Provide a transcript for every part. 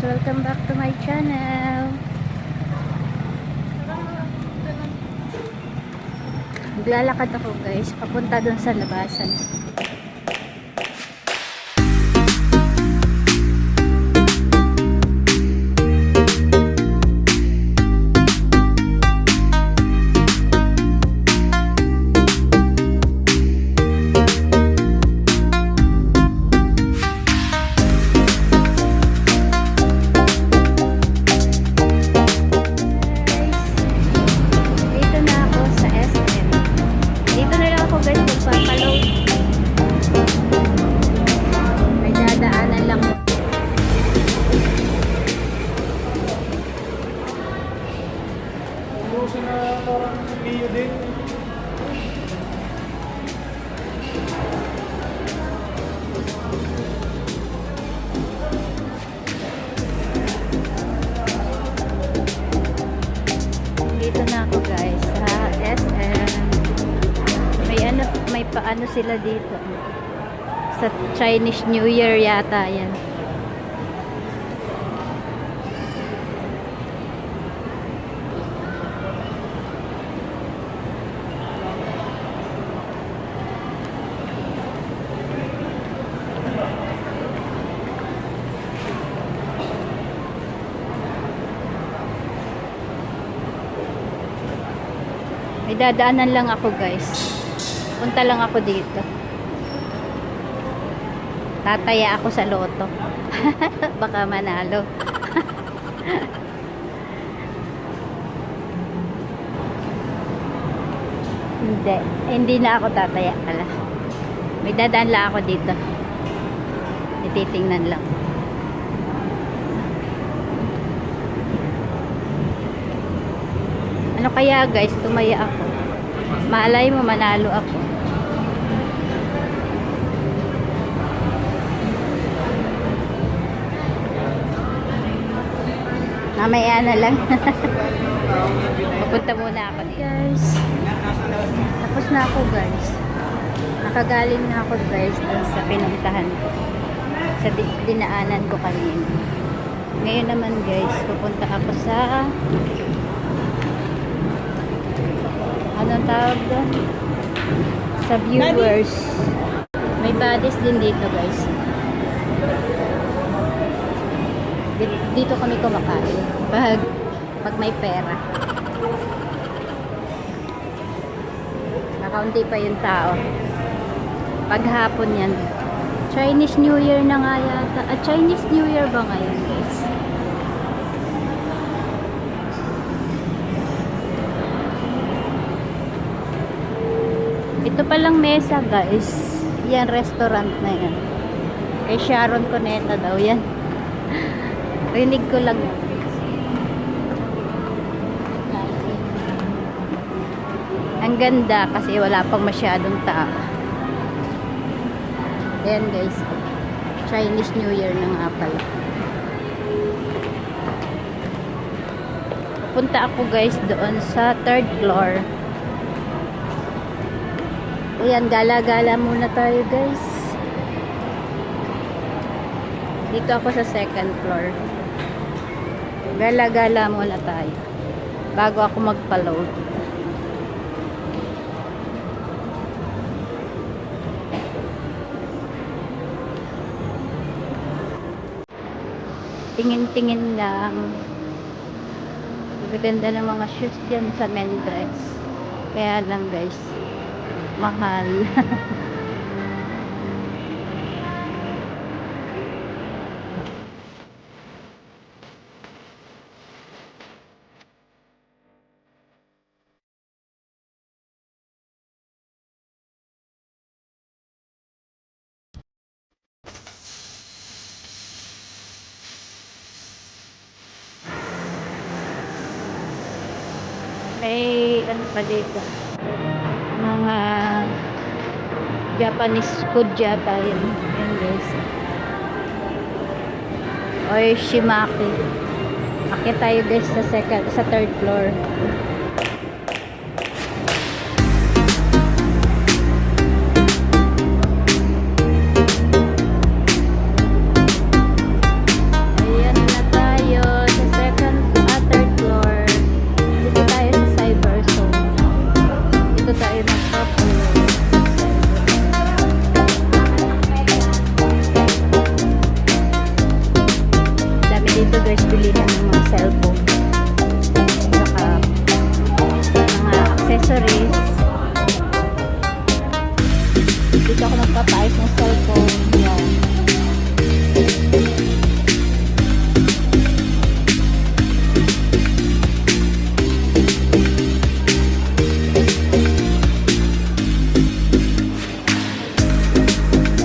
welcome back to my channel. Naglalakad ako guys, papunta dun sa labasan. Dito na ako guys sa SM. May paano sila dito sa Chinese New Year yata yan. May dadaanan lang ako guys. Punta lang ako dito. Tataya ako sa loto. Baka manalo. Hindi na ako tataya pala. May dadaan lang ako dito. Ititingnan lang. Ano kaya guys, tumaya ako. Malay mo manalo ako. Mamaya na lang. Papunta muna ako guys. Tapos na ako guys. Nakagaling na ako guys sa pinuntahan ko. Sa dinaanan ko kanina. Ngayon naman guys, pupunta ako sa anong tawag doon? Sa viewers. May bodies din dito guys. Dito kami kumakain pag may pera. Nakaunti pa yung tao. Paghapon yan. Chinese New Year na nga yata. Chinese New Year ba ngayon guys? Ito palang mesa guys. Yan restaurant na yan. Kay Sharon Cuneta daw yan. Rinig ko lang. Ang ganda kasi wala pang masyadong tao. Ayan guys. Chinese New Year na nga pala. Pupunta ako guys doon sa 3rd floor. Ayan, gala-gala muna tayo guys. Dito ako sa 2nd floor. Gala-gala muna tayo bago ako magpa-load. Tingin-tingin lang. Maganda ng mga shoes dyan sa men's dress. Kaya lang guys, mahal. May ano pa dito, mga Japanese food yata yun. Yan guys. Oishimaki. Akit tayo guys sa 3rd floor. Ayan na tayo. bilihan ng mga cellphone. Saka mga accessories. Dito ako nagpapaayos ng cellphone. Yan.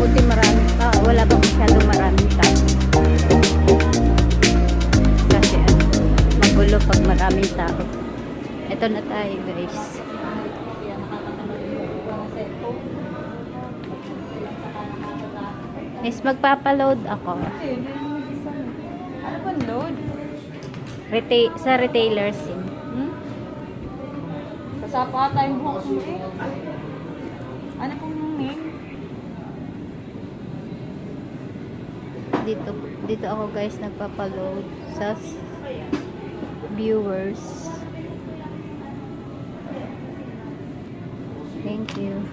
Buti marami pa. Wala bang masyadong maraming tao. Kasi magulo pag maraming tao. Ito na tayo guys. Miss, magpapaload ako. Ano ba load? Sa retailer sim. Kasapa tayong buhok mo eh. Ano pong name? Dito ako guys nagpapaload sa viewers. Thank you.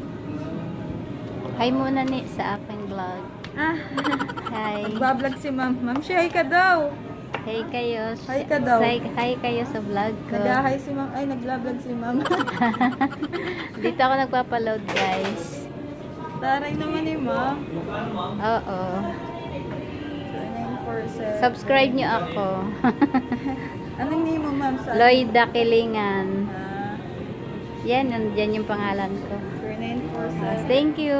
Hi muna ni sa aking vlog. Hi. Nagbablog si ma'am. Ma'am, hi ka daw. Hi kayo. Hi ka daw. Hi kayo sa vlog ko. Nag-hi si ma'am. Ay, nagbablog si ma'am. Dito ako nagpapaload guys. Taray naman ni ma'am. Oo. 947. Subscribe nyo ako. Anong name mo ma'am? Lloyda Kilingan. Yan yung pangalan ko. 947. Thank you.